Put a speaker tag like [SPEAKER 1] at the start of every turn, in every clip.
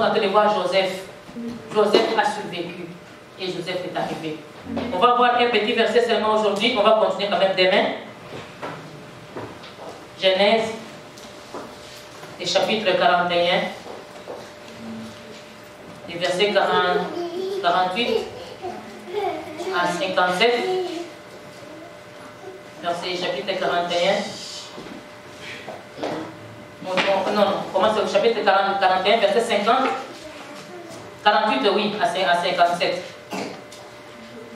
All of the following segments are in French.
[SPEAKER 1] On est allé voir Joseph. Joseph a survécu et Joseph est arrivé. On va voir un petit verset seulement aujourd'hui, on va continuer quand même demain. Genèse, et chapitre 41, les versets 48 à 57. Verset chapitre 41. Non, on commence au chapitre 41, verset 50. 48, oui, à 57.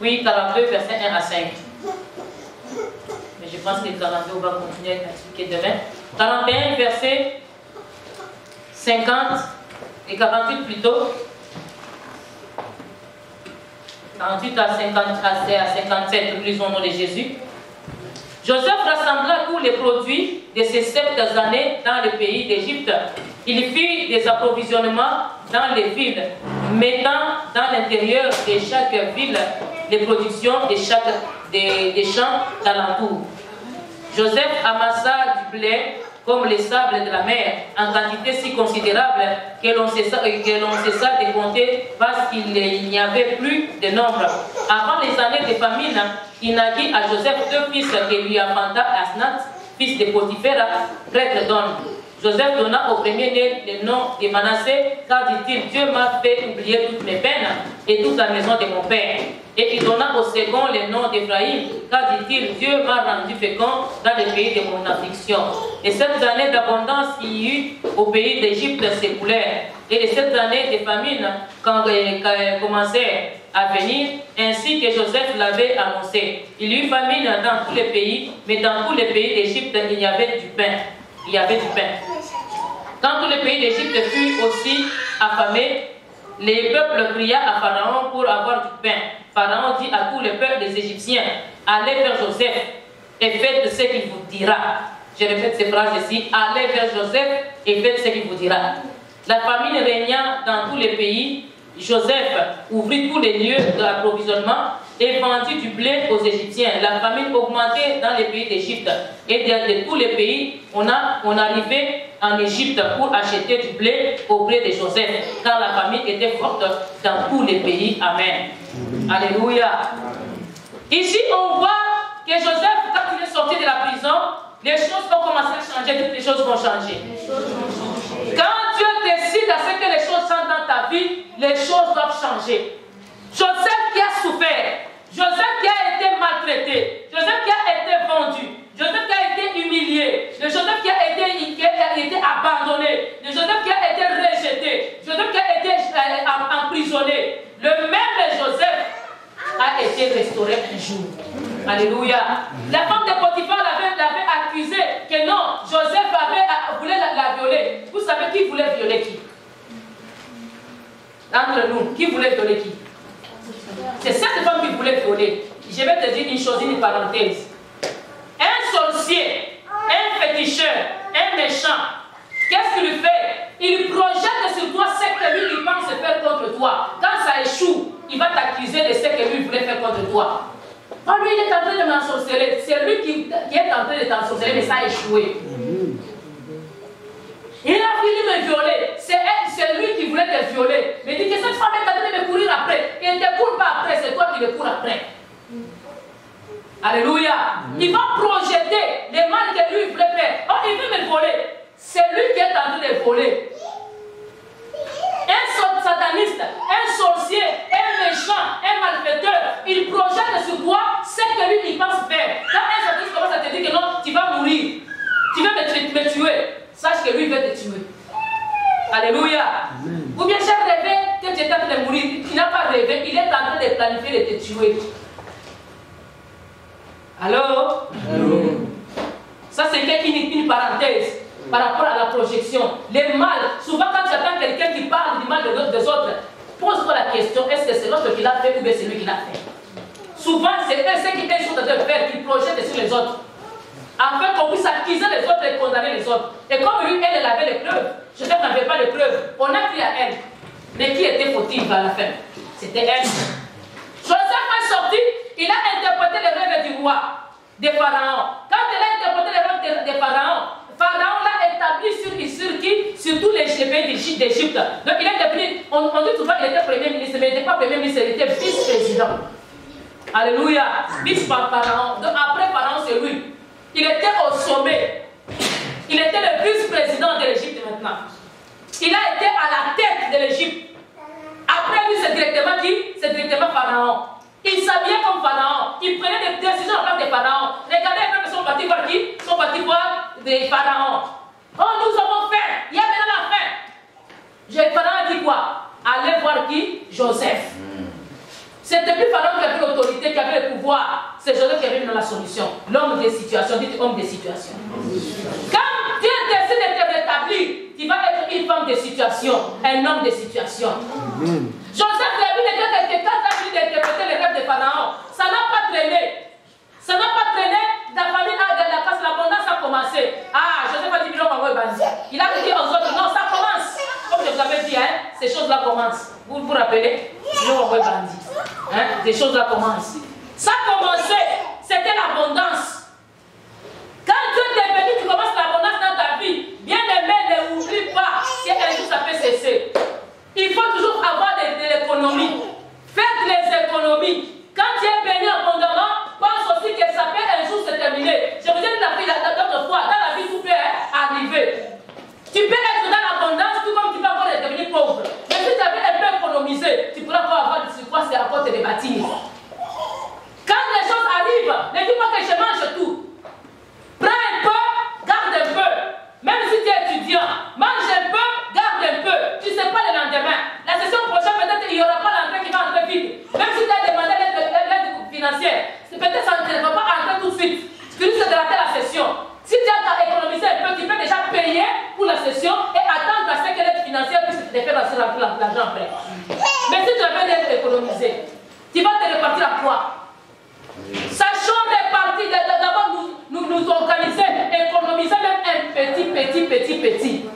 [SPEAKER 1] Oui, 42, verset 1 à 5. Mais je pense que 42, on va continuer à expliquer demain. 41, verset 50 et 48 plutôt. 48 à 57, nous lisons au nom de Jésus. Joseph rassembla tous les produits de ces 7 années dans le pays d'Égypte. Il fit des approvisionnements dans les villes, mettant dans l'intérieur de chaque ville les productions des champs d'alentour. Joseph amassa du blé comme les sables de la mer, en quantité si considérable que l'on cessa de compter parce qu'il n'y avait plus de nombre. Avant les années de famine, il naquit à Joseph 2 fils que lui enfanta Asnath, fils de Potiphera, prêtre d'On. Joseph donna au premier-né le nom de Manassé, car dit-il, Dieu m'a fait oublier toutes mes peines et toute la maison de mon père. Et il donna au second le nom d'Éphraïm, car dit-il, Dieu m'a rendu fécond dans le pays de mon affliction. Et 7 années d'abondance qu'il y eut au pays d'Égypte s'écoulèrent. Et les 7 années de famine commencèrent à venir, ainsi que Joseph l'avait annoncé. Il y eut famine dans tous les pays, mais dans tous les pays d'Égypte, il y avait du pain. Il y avait du pain. Quand tout le pays d'Égypte fut aussi affamé, les peuples cria à Pharaon pour avoir du pain. Pharaon dit à tout le peuple des Égyptiens, allez vers Joseph et faites ce qu'il vous dira. Je répète ces phrases ici, allez vers Joseph et faites ce qu'il vous dira. La famine régna dans tous les pays. Joseph ouvrit tous les lieux d'approvisionnement et vendit du blé aux Égyptiens. La famine augmentait dans les pays d'Égypte. Et de tous les pays, on arrivait en Égypte pour acheter du blé auprès de Joseph, car la famine était forte dans tous les pays. Amen. Alléluia. Ici, on voit que Joseph, quand il est sorti de la prison, les choses vont commencer à changer, toutes les choses vont changer. Quand Dieu décide à ce que les choses changent dans ta vie, les choses doivent changer. Joseph qui a souffert, Joseph qui a été maltraité, Joseph qui a été vendu, Joseph qui a été humilié, le Joseph qui a été abandonné, le Joseph qui a été rejeté, Joseph qui a été emprisonné, le même Joseph a été restauré un jour. Alléluia. La femme de Potiphar l'avait accusé que non, Joseph voulait la violer. Vous savez qui voulait violer qui? Entre nous, qui voulait violer qui? C'est cette femme qui voulait violer. Je vais te dire une chose, une parenthèse. Un sorcier, un féticheur, un méchant, qu'est-ce qu'il fait? Il projette sur toi ce que lui il pense faire contre toi. Quand ça échoue, il va t'accuser de ce que lui voulait faire contre toi. Oh, lui, il est en train de m'ensorceler. C'est lui qui est en train de t'ensorceler, mais ça a échoué. Il a voulu me violer. C'est lui qui voulait te violer. Mais il dit que cette femme est en train de me courir après. Il ne te court pas après, c'est toi qui le cours après. Alléluia. Il va projeter les mal que lui voulait faire. Oh, il veut me voler. C'est lui qui est en train de voler. Un sataniste, un sorcier, un méchant, un malfaiteur, il projette sur toi ce que lui il pense faire. Quand un sataniste commence à te dire que non, tu vas mourir, tu veux me tuer, sache que lui il veut te tuer. Alléluia. Ou bien j'ai rêvé que tu étais en train de mourir, tu n'as pas rêvé, il est en train de planifier de te tuer. Allô? Allô? Ça c'est une parenthèse. Par rapport à la projection, les mal, souvent quand tu attends quelqu'un qui parle du mal des autres, pose-toi la question, est-ce que c'est l'autre qui l'a fait ou bien c'est lui qui l'a fait? Souvent, c'est ceux qui sont en train de faire, qui projettent sur les autres, afin qu'on puisse accuser les autres et condamner les autres. Et comme lui, elle avait les preuves, je n'avais pas les preuves, on a crié à elle. Mais qui était fautif à la fin? C'était elle. Joseph est sorti, il a interprété les rêves du roi, de Pharaon. Quand il a interprété les rêves de Pharaon, Pharaon l'a établi sur qui? Sur tous les pays d'Égypte. Donc il est devenu, on dit souvent qu'il était premier ministre, mais il n'était pas premier ministre, il était vice-président. Alléluia. Vice par Pharaon. Donc après Pharaon, c'est lui. Il était au sommet. Il était le vice-président de l'Égypte maintenant. Il a été à la tête de l'Égypte. Après lui, c'est directement qui? C'est directement Pharaon. Il s'habillait comme Pharaon. Il prenait des décisions à la place de Pharaon. Regardez un peu, ils sont partis voir qui? Ils sont partis voir des Pharaons. Oh, nous avons faim. Il y a maintenant la faim. Pharaon a dit quoi? Allez voir qui? Joseph. C'était plus Pharaon qui avait l'autorité, qui avait le pouvoir. C'est Joseph qui avait mis dans la solution. L'homme des situations. Dites homme des situations. Quand Dieu décide de te rétablir, tu vas être une femme de situation, un homme de situation. Joseph, la Bible dit que quand il a fini d'interpréter les rêves de Pharaon, ça n'a pas traîné. Ça n'a pas traîné. La famille a de la place, l'abondance a commencé. Ah, Joseph a dit, il a dit aux autres, non, ça commence. Comme je vous avais dit, hein, ces choses-là commencent. Vous vous rappelez? Hein, des choses-là commencent. Ça a commencé, c'était l'abondance. Quand Dieu t'est venu, tu commences l'abondance dans ta vie. Bien aimé, n'oublie pas qu'un jour ça peut cesser. Il faut toujours avoir de l'économie. Faites les économies. Quand tu es béni abondamment, pense aussi que ça peut un jour se terminer. Je vous ai dit l'autre fois, dans la vie, tout peut arriver. Tu peux être dans l'abondance, tout comme tu peux encore devenir pauvre. Mais si tu avais un peu économisé, tu pourras encore avoir du surcroît, c'est encore te débâtir. Quand les choses arrivent, ne dis pas que je mange tout. Prends un peu, garde un peu. Même si tu es étudiant, mange un peu, garde un peu. Tu ne sais pas le lendemain. La session prochaine, peut-être il n'y aura pas l'entrée qui va entrer vite. Même si tu as demandé l'aide financière, peut-être ça ne va pas entrer tout de suite. Tu risques de rater la session. Si tu as économisé un peu, tu peux déjà payer pour la session et attendre à ce que l'aide financière puisse te faire l'argent après. Mais si tu as bien économisé, tu vas te répartir à quoi? Sachons répartir, d'abord nous organiser, économiser même un petit.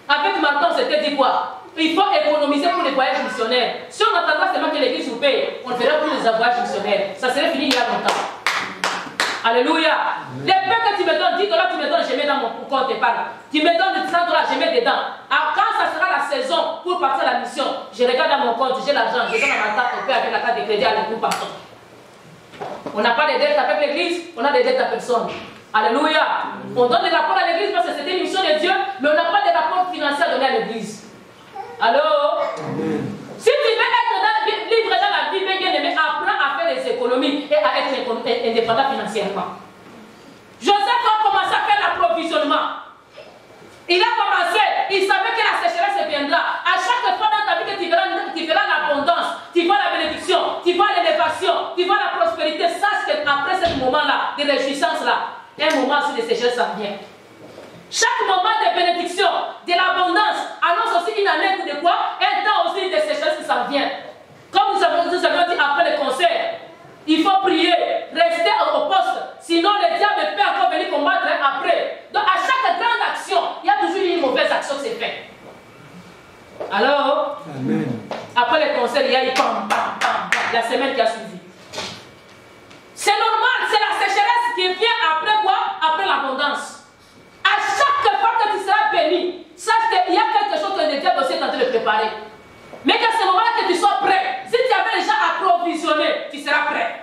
[SPEAKER 1] Avec Martin, on s'était dit quoi? Il faut économiser pour les voyages missionnaires. Si on attendra seulement que l'église nous paye, on ne fera plus les voyages missionnaires. Ça serait fini il y a longtemps. Alléluia. Les peu que tu me donnes, 10 $, tu me donnes, je mets dans mon compte épargne. Tu me donnes 100 $, je mets dedans. Alors, quand ça sera la saison pour partir à la mission, je regarde dans mon compte, j'ai l'argent, je donne à ma carte, on peut avec la carte de crédit à l'église partout. On n'a pas de dettes avec l'église, on a des dettes à personne. Alléluia. On donne des rapports à l'église parce que c'était une mission de Dieu, mais on n'a pas de rapports financiers à donner à l'église. Allô? Si tu veux être libre dans la vie, bien aimé, apprends à faire des économies et à être indépendant financièrement. Joseph a commencé à faire l'approvisionnement. Il a commencé, il savait que la sécheresse viendra. À chaque fois dans ta vie que tu verras l'abondance, tu vois la bénédiction, tu vois l'élévation, tu vois la prospérité, sache qu'après ce moment-là, de réjouissance-là, un moment aussi de sécheresse ça vient. Chaque moment de bénédiction, de l'abondance, annonce aussi une année de quoi? Un temps aussi de sécheresse qui s'en vient. Comme nous avons dit après le concert, il faut prier, rester au poste, sinon le diable peut encore venir combattre après. Donc à chaque grande action, il y a toujours une mauvaise action qui s'est faite. Alors, amen. Après le concert, il y a eu la semaine qui a suivi. C'est normal, c'est la sécheresse qui vient après quoi? Après l'abondance. À chaque fois que tu seras béni, sache qu'il y a quelque chose que le diable aussi est en train de préparer. Mais qu'à ce moment-là que tu sois prêt, si tu avais déjà approvisionné, tu seras prêt.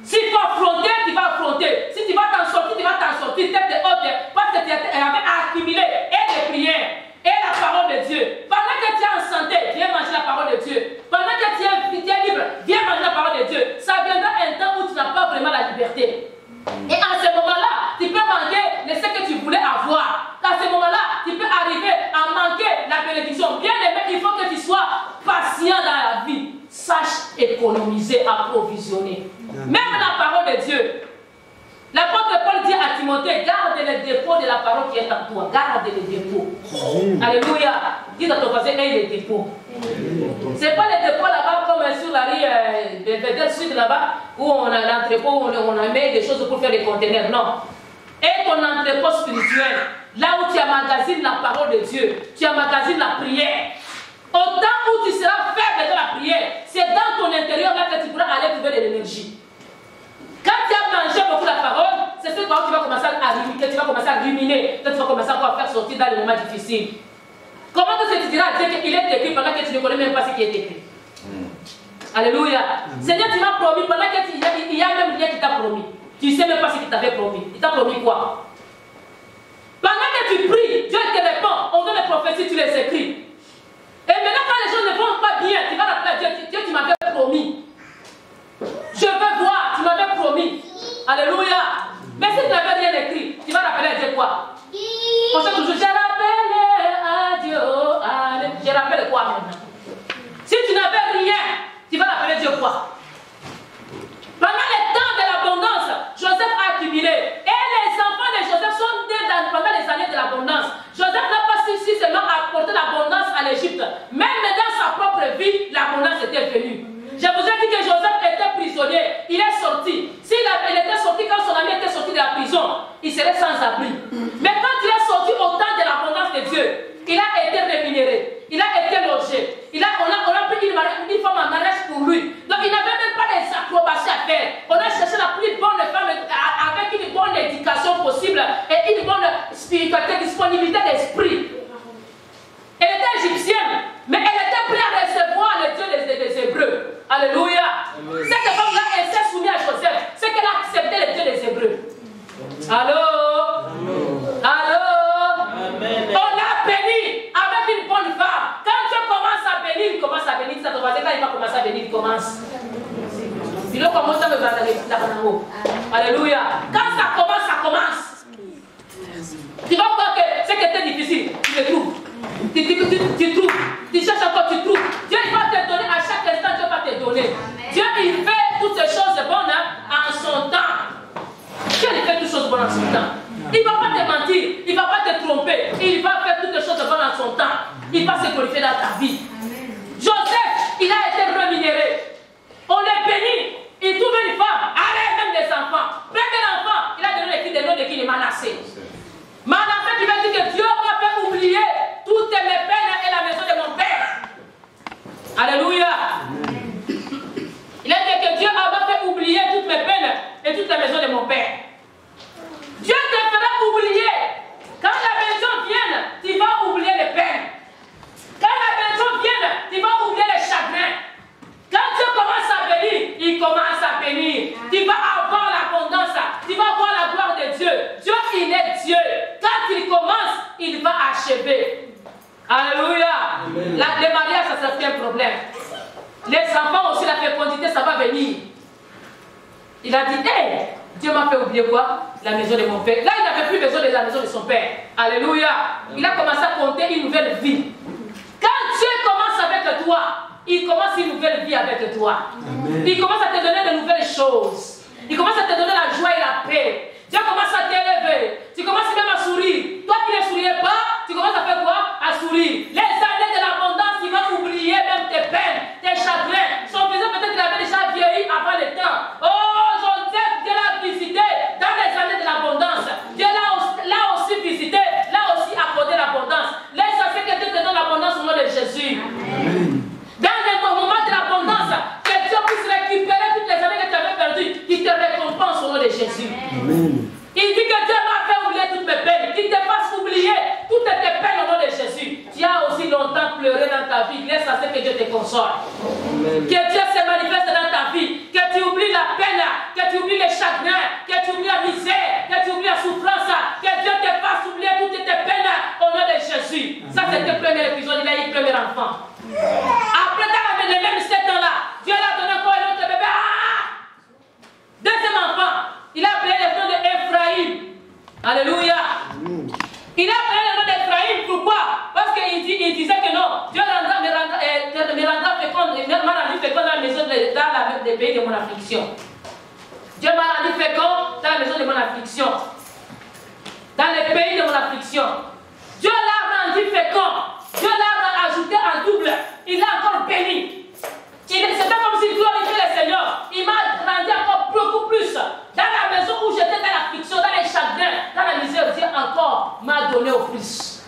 [SPEAKER 1] S'il faut affronter, tu vas affronter. Si tu vas t'en sortir, tu vas t'en sortir tête haute, parce que tu avais accumulé et les prières, et la parole de Dieu. Pendant que tu es en santé, viens manger la parole de Dieu. Pendant que tu es libre, viens manger la parole de Dieu. Ça viendra un temps où tu n'as pas vraiment la liberté. Et à ce moment-là, tu peux manquer de ce que tu voulais avoir. À ce moment-là, tu peux arriver à manquer la bénédiction. Bien aimé, il faut que tu sois patient dans la vie. Sache économiser, approvisionner. Même la parole de Dieu. L'apôtre Paul dit à Timothée, garde le dépôt de la parole qui est en toi. Garde le dépôt. Alléluia. Dis à ton voisin, aie le dépôt. Ce n'est pas le dépôt là-bas comme sur la rue de Vedel Sud là-bas, où on a l'entrepôt, où on a mis des choses pour faire des conteneurs. Non. Et ton entrepôt spirituel, là où tu emmagasines la parole de Dieu, tu emmagasines la prière. Au temps où tu seras faible dans la prière, c'est dans ton intérieur là que tu pourras aller trouver de l'énergie. Quand tu as mangé beaucoup la parole, c'est ce que tu vas commencer à ruminer, tu vas commencer à ruminer, tu vas commencer à faire sortir dans les moments difficiles. Comment tu diras à Dieu qu'il est écrit pendant que tu ne connais même pas ce qui est écrit? Alléluia. Seigneur, tu m'as promis, pendant qu'il y a même rien qui t'a promis. Tu ne sais même pas ce qu'il t'avait promis. Il t'a promis quoi? Pendant que tu pries, Dieu te répond. On donne les prophéties, tu les écris. Et maintenant, quand les choses ne vont pas bien, tu vas rappeler à Dieu, Dieu, tu m'avais promis. Je veux voir, tu m'avais promis. Alléluia. Mais si tu n'avais rien écrit, tu vas rappeler à Dieu quoi? On sait toujours, j'ai rappelé à Dieu. Je rappelle quoi maintenant? Si tu n'avais rien, tu vas rappeler Dieu quoi? Pendant les temps de l'abondance, Joseph a accumulé. Et les enfants de Joseph sont nés pendant les années de l'abondance. Joseph n'a pas su seulement apporter l'abondance à l'Égypte. Même dans sa propre vie, l'abondance était venue. Je vous ai dit que Joseph était prisonnier. Il est sorti. Il était sorti quand son ami était sorti de la prison, il serait sans abri. Mais quand il est sorti au temps de l'abondance de Dieu, il a été rémunéré. Il a été logé. On a pris une femme en mariage pour lui. Donc il n'avait même pas les acrobaties à faire. On a cherché la plus bonne femme avec une bonne éducation possible et une bonne spiritualité, disponibilité d'esprit. Elle était égyptienne, mais elle était prête à recevoir le Dieu des Hébreux. Alléluia. Cette femme-là, elle s'est soumise à Joseph. C'est qu'elle a accepté le Dieu des Hébreux. Allô? Allô? Amen. On a béni avec une bonne femme. Quand Dieu commence à bénir, il commence à bénir. Ça te va dire quand il va commencer à bénir, il commence. Il commence à me battre. Alléluia. Quand ça commence, ça commence. Tu vas voir que ce qui était difficile, tu le trouves. Tu trouves. Tu cherches encore, tu trouves. Dieu va te donner à chaque instant, Dieu va te donner. Dieu, il fait toutes ces choses bonnes en son temps. Dieu, il fait toutes choses bonnes en son temps. Il ne va pas te mentir, il ne va pas te tromper. Il va faire toutes les choses bonnes en son temps. Il va se glorifier dans ta vie. Joseph, il a été rémunéré. On est béni. Il trouve une femme. Allez, même des enfants. Premier enfant, il a donné le nom de qui? De Manassé. Manassé qui va dire que Dieu m'a fait oublier toutes mes peines et la maison de mon père. Alléluia. Il a dit que Dieu m'a fait oublier toutes mes peines et toute la maison de mon père. Dieu te fera oublier. Quand la maison vienne, tu vas oublier les peines. Quand la maison vienne, tu vas oublier les chagrins. Quand Dieu commence à bénir, il commence à bénir. Tu vas avoir l'abondance. Tu vas avoir la gloire de Dieu. Dieu, il est Dieu. Quand il commence, il va achever. Alléluia. Le mariage, ça fait un problème. Les enfants aussi, la fécondité, ça va venir. Il a dit, hey, Dieu m'a fait oublier quoi? La maison de mon père. Là, il n'avait plus besoin de la maison de son père. Alléluia. Il a commencé à compter une nouvelle vie. Quand Dieu commence avec toi, il commence une nouvelle vie avec toi. Amen. Il commence à te donner de nouvelles choses. Il commence à te donner la joie et la paix. Dieu commence à t'élever. Tu commences même à sourire. Toi qui ne souriais pas, tu commences à faire quoi? À sourire. Les années de l'abondance, tu vas oublier même tes peines, tes chagrins. Son fils peut-être qu'il avait déjà vieilli avant le temps. Oh, Joseph, Dieu l'a visité dans les années de l'abondance. Dieu l'a aussi visité, l'a aussi accordé l'abondance. Laisse à ce que Dieu te donne l'abondance au nom de Jésus. Amen. Dans les moments de l'abondance, que Dieu puisse récupérer toutes les années que tu avais perdues, qu'il te récompense au nom de Jésus. Amen. Il dit que Dieu m'a fait oublier toutes mes peines, qu'il te fasse oublier toutes tes peines au nom de Jésus. Tu as aussi longtemps pleuré dans ta vie, laisse à ce que Dieu te console. Amen. Que Dieu se manifeste dans ta vie, que tu oublies la peine, que tu oublies les chagrins, que tu oublies la misère, que tu oublies la souffrance, que Dieu te fasse oublier toutes tes peines au nom de Jésus. Ça c'était le premier épisode, il a eu le premier enfant. Après, dans les mêmes 7 ans-là, Dieu l'a donné encore un autre bébé. Deuxième enfant, il a appelé le nom d'Ephraïm. Alléluia. Il a appelé le nom d'Ephraïm. Pourquoi? Parce qu'il disait que non, Dieu me rendra fécond dans la maison dans le pays de mon affliction. Dieu m'a rendu fécond dans la maison de mon affliction. Dans le pays de mon affliction. Dieu l'a rendu fécond. Dieu l'a ajouté en double. Il l'a encore béni. C'est pas comme s'il glorifiait le Seigneur. Il m'a rendu encore beaucoup plus. Dans la maison où j'étais dans l'affliction, dans les chagrins, dans la misère, Dieu encore m'a donné au plus.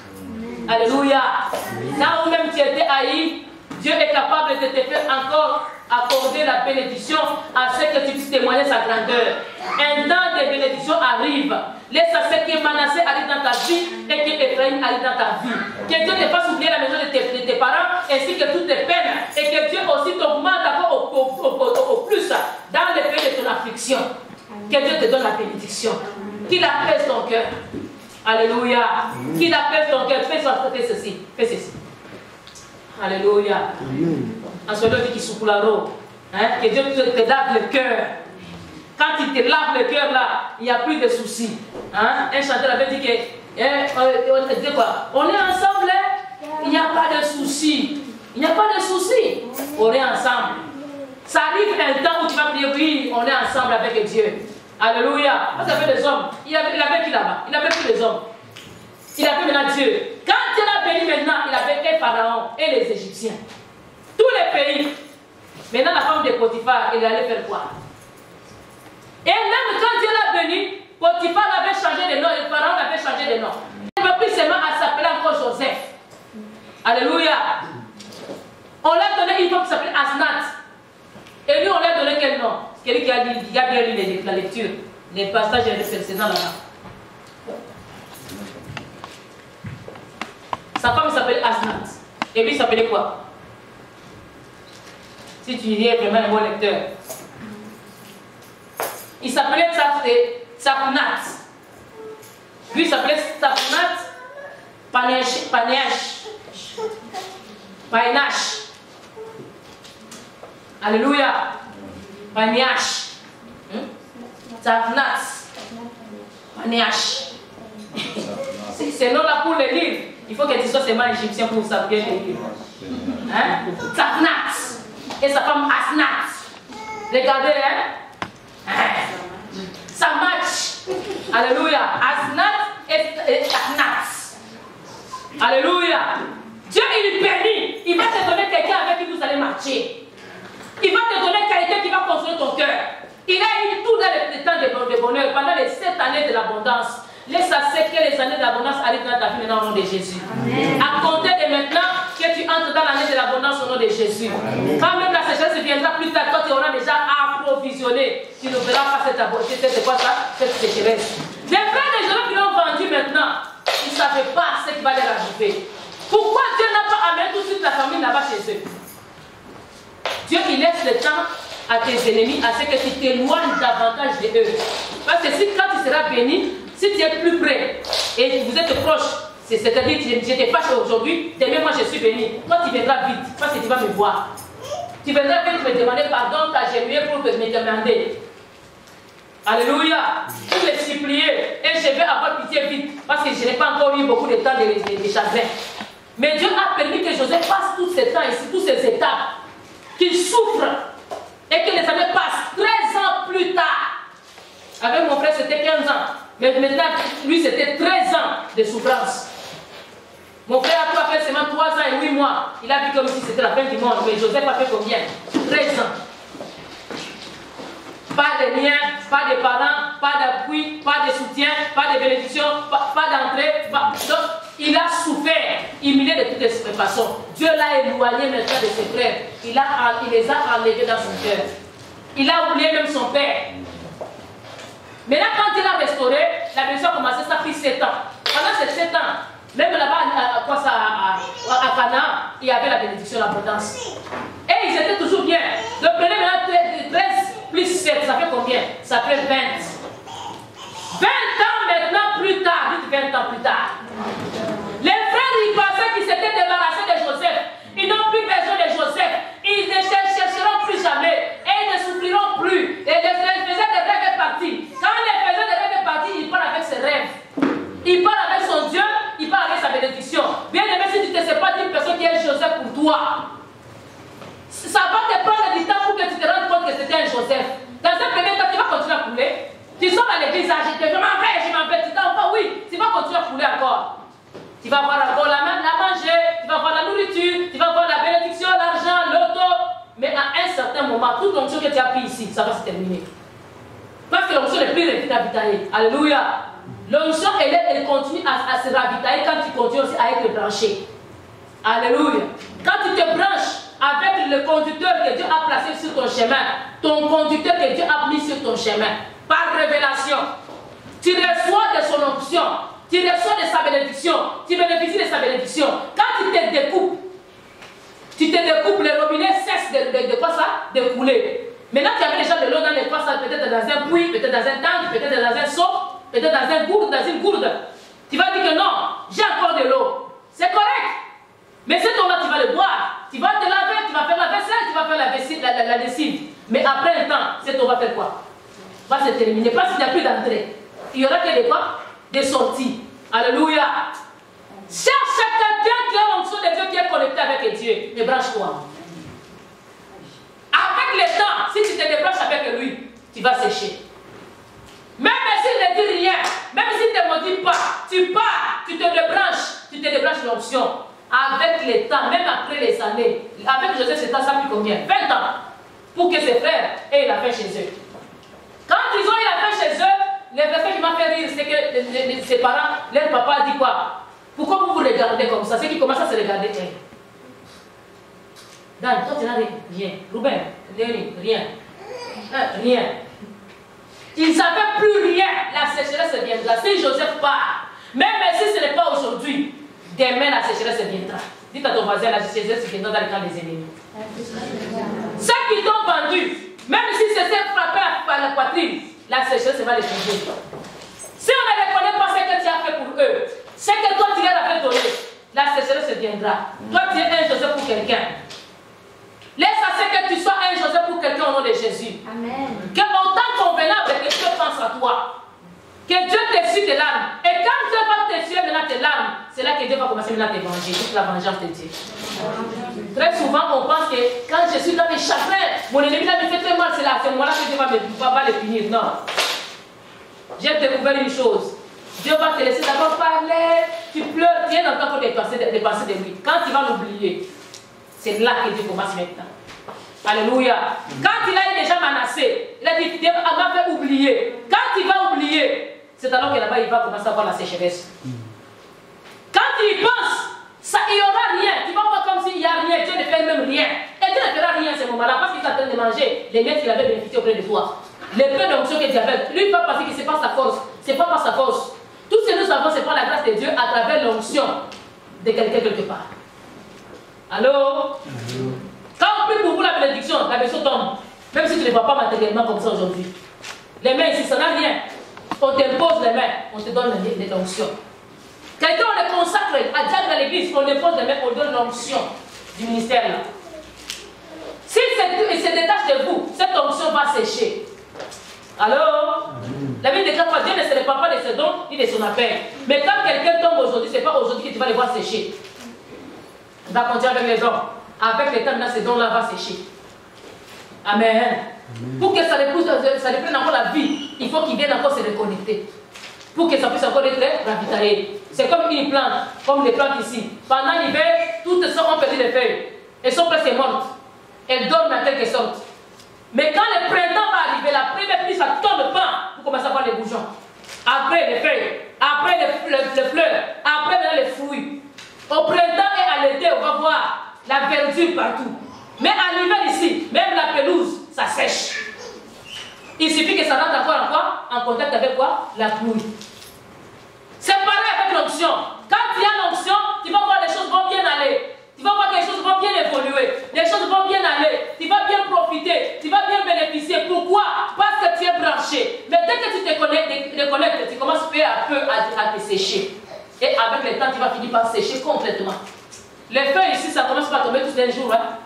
[SPEAKER 1] Alléluia. Là où même tu étais haï, Dieu est capable de te faire encore accorder la bénédiction à ce que tu puisses témoigner sa grandeur. Un temps de bénédiction arrive. Laisse à ce que Manassé arrive dans ta vie et que Ephraïm arrive dans ta vie. Que Dieu te fasse oublier la qu'il apaise ton cœur. Alléluia. Qu'il apaise ton cœur. Fais ceci. Fais ceci. Alléluia. En ce lieu qui souffle la robe. Que Dieu te lave le cœur. Quand il te lave le cœur là, il n'y a plus de soucis. Un chanteur avait dit que on est ensemble, il n'y a pas de soucis. Il n'y a pas de soucis. On est ensemble. Ça arrive un temps où tu vas prier, oui, on est ensemble avec Dieu. Alléluia. Parce qu'il y avait des hommes. Il avait qui là-bas? Il avait plus les hommes. Il avait maintenant Dieu. Quand Dieu l'a béni maintenant, il avait les pharaons et les Égyptiens. Tous les pays. Maintenant, la femme de Potiphar, elle allait faire quoi? Et même quand Dieu l'a béni, Potiphar avait changé de nom, et le pharaon avait changé de nom. Il ne peut plus seulement s'appeler encore Joseph. Alléluia. On l'a donné, il faut qu'il s'appelle Asnat. Et lui, on lui a donné quel nom? Quelqu'un qui a bien lu la lecture, les passages précédents là-bas. Sa femme s'appelait Asnat. Et lui, il s'appelait quoi? Si tu es vraiment un bon lecteur. Il s'appelait Tsapnat. Lui, il s'appelait Tsapnat Paneach. Alléluia. Paneach. Tsapnat Paneach. C'est nom-là pour les livres. Il faut que tu sois seulement égyptien pour savoir les livres. Tsapnat. Et sa femme Asnat. Regardez, ça match. Alléluia. Asnat et Asnat. Alléluia. Dieu, il bénit. Il va te donner quelqu'un avec qui vous allez marcher. Il va te donner quelqu'un qui va construire ton cœur. Il a eu tout dans les temps de bonheur pendant les 7 années de l'abondance. Laisse à ce que les années d'abondance arrivent dans ta vie maintenant au nom de Jésus. Amen. À compter de maintenant que tu entres dans l'année de l'abondance au nom de Jésus. Amen. Quand même la sécheresse viendra plus tard, toi tu auras déjà approvisionné. Tu ne verras pas cette sécheresse. Les frères des gens qui l'ont vendu maintenant, ils ne savaient pas ce qui va leur arriver. Pourquoi Dieu n'a pas amené tout de suite la famille là-bas chez eux? Dieu il laisse le temps à tes ennemis, à ce que tu t'éloignes davantage de eux. Parce que si quand tu seras béni, si tu es plus près et vous êtes proche, c'est-à-dire que je te fâche aujourd'hui, demain moi je suis béni. Toi tu viendras vite parce que tu vas me voir. Tu viendras vite me demander pardon, car j'ai mieux pour me demander. Alléluia. Pour me supplier et je vais avoir pitié vite parce que je n'ai pas encore eu beaucoup de temps de chagrin. Mais Dieu a permis que Joseph passe tous ces temps ici, toutes ces étapes, qu'il souffre et que les années passent 13 ans plus tard. Avec mon frère c'était 15 ans. Mais maintenant, lui, c'était 13 ans de souffrance. Mon frère a fait seulement 3 ans et 8 mois. Il a vu comme si c'était la fin du monde. Mais Joseph a fait combien? 13 ans. Pas de liens, pas de parents, pas d'appui, pas de soutien, pas de bénédiction, pas d'entrée. Donc, il a souffert, humilié de toutes les façons. Dieu l'a éloigné maintenant de ses frères. Il les a enlevés dans son cœur. Il a oublié même son père. Maintenant, quand il a restauré, la bénédiction a commencé, ça a pris 7 ans. Pendant ces 7 ans, même là-bas, à Canaan, il y avait la bénédiction, l'abondance. Et ils étaient toujours bien. Le premier maintenant, 13 plus 7, ça fait combien? Ça fait 20. 20 ans maintenant plus tard, dites 20 ans plus tard. Les frères, ils pensaient qu'ils s'étaient débarrassés de Joseph. Ils n'ont plus besoin de Joseph. Ils ne chercheront plus jamais. Et ils ne souffriront plus. Et les frères faisaient des rêves partis. Quand les faisaient des rêves partis, il part avec ses rêves. Il part avec son Dieu, il part avec sa bénédiction. Bien aimé, si tu ne te sais pas d'une personne qui est Joseph pour toi, ça va te prendre du temps pour que tu te rendes compte que c'était un Joseph. Dans un premier temps, tu vas continuer à couler. Tu sors à l'église agité, je m'en vais, tu t'en vas, oui, tu vas continuer à couler encore. Tu vas avoir encore la manger, tu vas avoir la nourriture, tu vas avoir la bénédiction, l'argent, l'auto. Mais à un certain moment, toute l'onction que tu as pris ici, ça va se terminer. Parce que l'onction n'est plus ravitaillée. Alléluia. L'onction, elle continue à se ravitailler quand tu continues aussi à être branché. Alléluia. Quand tu te branches avec le conducteur que Dieu a placé sur ton chemin, ton conducteur que Dieu a mis sur ton chemin, par révélation, tu reçois de son onction, tu reçois de sa bénédiction, tu bénéficies de sa bénédiction. Quand tu te découpes, le robinet cesse de quoi ça? De couler. Maintenant, tu avais déjà de l'eau dans les poissons, peut-être dans un puits, peut-être dans un tank, peut-être dans un seau. peut-être dans un gourde, dans une gourde. Tu vas dire que non, j'ai encore de l'eau. C'est correct. Mais cette eau-là, tu vas le boire. Tu vas te laver, tu vas faire la vaisselle, tu vas faire la lessive. Mais après un temps, cette eau va faire quoi? Va se terminer. Parce qu'il n'y a plus d'entrée. Il y aura que des quoi? Des sorties. Alléluia. Cherche quelqu'un qui a l'onction de Dieu, qui est connecté avec Dieu. Débranche-toi. Avec le temps, si tu te débranches avec lui, tu vas sécher. Même s'il ne dit rien, même s'il ne te maudit pas, tu pars, tu te débranches l'onction. Avec le temps, même après les années, avec Joseph, c'est ça plus combien? 20 ans. Pour que ses frères aient la paix chez eux. Quand ils ont eu la paix chez eux, le verset qui m'a fait rire, c'est que ses parents, leur papa a dit quoi? Pourquoi vous vous regardez comme ça? C'est qu'ils commencent à se regarder. Dan, toi tu n'as rien. Ruben, rien. Rien. Ils n'avaient plus rien. La sécheresse viendra. Si Joseph part, même si ce n'est pas aujourd'hui, demain la sécheresse viendra. Dites à ton voisin, la sécheresse viendra dans le camp des ennemis. Ceux qui t'ont vendu, même si c'était frappé par la poitrine, la sécheresse va les changer. Si on ne reconnaît pas ce que tu as fait pour eux, ce que toi tu leur as fait donner, la sécheresse viendra. Toi tu es un Joseph pour quelqu'un. Laisse à ce que tu sois un Joseph pour quelqu'un au nom de Jésus. Amen. Que en temps convenable que Dieu pense à toi. Que Dieu te suit tes larmes. Et quand Dieu va te suivre maintenant tes larmes, c'est là que Dieu va commencer maintenant à te venger. Toute la vengeance de Dieu. Très souvent, on pense que quand je suis dans mes chagrins, mon ennemi là me fait très mal, c'est là, c'est moi là que Dieu va le punir. Non. J'ai découvert une chose. Dieu va te laisser d'abord parler, tu pleures, tu es encore des pensées de lui. Quand tu vas l'oublier, c'est là que Dieu commence maintenant. Alléluia. Quand il a déjà menacé, il a dit, Dieu m'a fait oublier. Quand il va oublier, c'est alors que là-bas, il va commencer à voir la sécheresse. Quand il pense, ça, il n'y aura rien. Tu vas voir comme s'il n'y a rien. Dieu ne fait même rien. Et Dieu ne fera rien à ce moment-là parce qu'il est en train de manger les miettes qu'il avait bénéficié auprès de toi. Les peu d'onction que Dieu avait. Lui, il va penser que ce n'est pas sa force. Ce n'est pas par sa force. Tout ce que nous savons, c'est par la grâce de Dieu à travers l'onction de quelqu'un quelque part. Allô? Quand on prie pour vous la bénédiction tombe. Même si tu ne vois pas matériellement comme ça aujourd'hui. Les mains ici, ça n'a rien. On t'impose les mains, on te donne l'onction. Quelqu'un, on le consacre à Dieu dans l'église, on impose les mains, on donne l'onction du ministère là. Si il se détache de vous, cette onction va sécher. Alors, la Bible déclare que Dieu ne se répand pas de ses dons ni de son appel. Mais quand quelqu'un tombe aujourd'hui, ce n'est pas aujourd'hui que tu vas les voir sécher. On va continuer avec les dons. Avec le temps, ces dons-là vont sécher. Amen. Amen. Pour que ça reprenne encore la vie, il faut qu'il vienne encore se reconnecter. Pour que ça puisse encore être ravitaillé. C'est comme une plante, comme les plantes ici. Pendant l'hiver, toutes ont perdu les feuilles. Elles sont presque mortes. Elles dorment en quelque sorte. Mais quand le printemps va arriver, la première pluie, ça tombe pas pour commencer à voir les bourgeons. Après les feuilles, après les fleurs, après les fruits. Au printemps et à l'été, on va voir la verdure partout. Mais à l'hiver ici, même la pelouse, ça sèche. Il suffit que ça rentre encore en quoi? En contact avec quoi? La pluie. C'est pareil avec l'onction. Quand il y a l'onction, tu vas voir les choses vont bien aller. Tu vas voir que les choses vont bien évoluer. Les choses vont bien aller. Tu vas bien profiter. Tu vas bien bénéficier. Pourquoi? Parce que tu es branché. Mais dès que tu te reconnectes, tu commences peu à peu à te sécher. Et avec le temps, tu vas finir par sécher complètement. Les feuilles ici, ça commence pas à tomber tous les jours. Hein?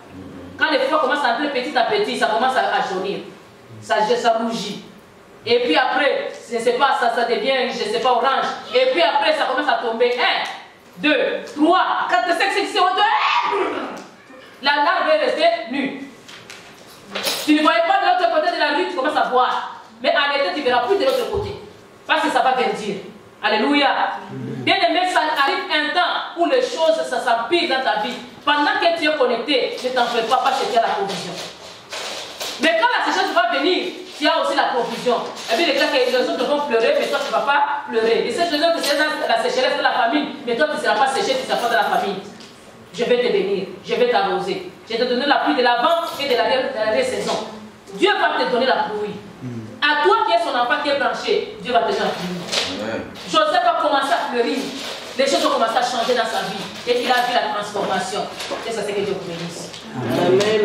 [SPEAKER 1] Quand les fleurs commencent à entrer petit à petit, ça commence à jaunir. Ça rougit. Et puis après, je ne sais pas, ça devient, je ne sais pas, orange. Et puis après, ça commence à tomber. 1, 2, 3, 4, 5, 6, 7, 8. La larve est restée nue. Tu ne voyais pas de l'autre côté de la rue, tu commences à voir. Mais en été, tu ne verras plus de l'autre côté. Parce que ça va verdir. Alléluia. Bien aimé, ça arrive un temps où les choses, ça s'empire dans ta vie. Pendant que tu es connecté, ne t'en fais pas parce que tu as la provision. Mais quand la sécheresse va venir, tu as aussi la provision. Et bien, les autres vont pleurer, mais toi, tu ne vas pas pleurer. Et cette raison que c'est dans la sécheresse de la famine, mais toi, tu ne seras pas séché, tu ne seras pas dans la famine. Je vais te bénir, je vais t'arroser. Je vais te donner la pluie de l'avant et de l'arrière-saison. Dieu va te donner la pluie. À toi qui es son enfant qui est branché, Dieu va te donner la pluie. Joseph va commencer à fleurir. Les choses vont commencer à changer dans sa vie. Et il a vu la transformation. Et ça, c'est que Dieu vous bénisse. Amen.